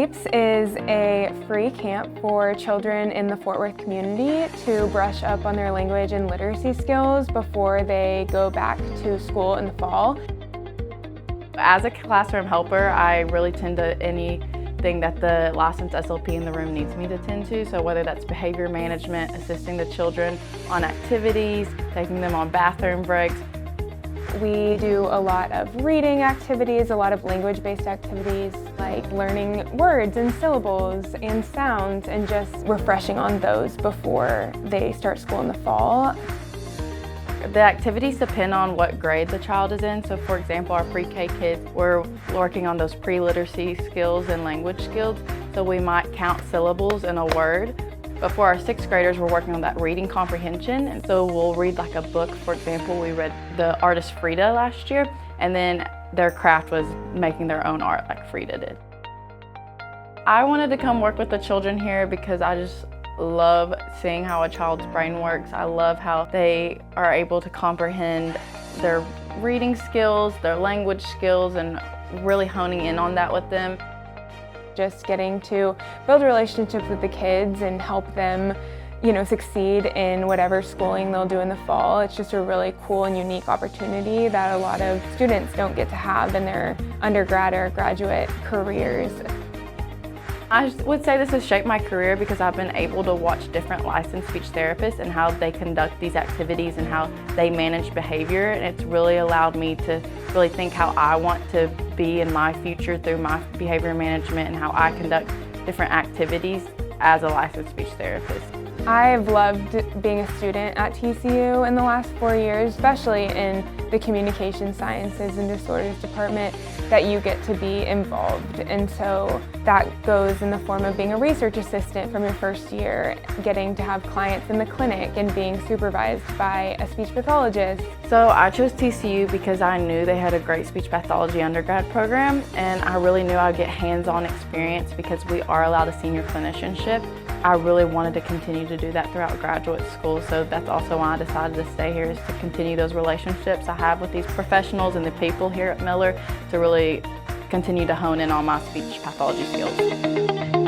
SPEEPS is a free camp for children in the Fort Worth community to brush up on their language and literacy skills before they go back to school in the fall. As a classroom helper, I really tend to anything that the licensed SLP in the room needs me to tend to. So whether that's behavior management, assisting the children on activities, taking them on bathroom breaks. We do a lot of reading activities, a lot of language-based activities, like learning words and syllables and sounds, and just refreshing on those before they start school in the fall. The activities depend on what grade the child is in. So for example, our pre-K kids, we're working on those pre-literacy skills and language skills. So we might count syllables in a word. But for our sixth graders, we're working on that reading comprehension. And so we'll read like a book. For example, we read the artist Frida last year, and then their craft was making their own art like Frida did. I wanted to come work with the children here because I just love seeing how a child's brain works. I love how they are able to comprehend their reading skills, their language skills, and really honing in on that with them. Just getting to build relationships with the kids and help them, succeed in whatever schooling they'll do in the fall. It's just a really cool and unique opportunity that a lot of students don't get to have in their undergrad or graduate careers. I would say this has shaped my career because I've been able to watch different licensed speech therapists and how they conduct these activities and how they manage behavior, and it's really allowed me to really think how I want to be in my future through my behavior management and how I conduct different activities as a licensed speech therapist. I've loved being a student at TCU in the last 4 years, especially in the communication sciences and disorders department, that you get to be involved. And so that goes in the form of being a research assistant from your first year, getting to have clients in the clinic and being supervised by a speech pathologist. So I chose TCU because I knew they had a great speech pathology undergrad program, and I really knew I'd get hands-on experience because we are allowed a senior clinicianship. I really wanted to continue to do that throughout graduate school, so that's also why I decided to stay here, is to continue those relationships I have with these professionals and the people here at Miller to really continue to hone in on my speech pathology skills.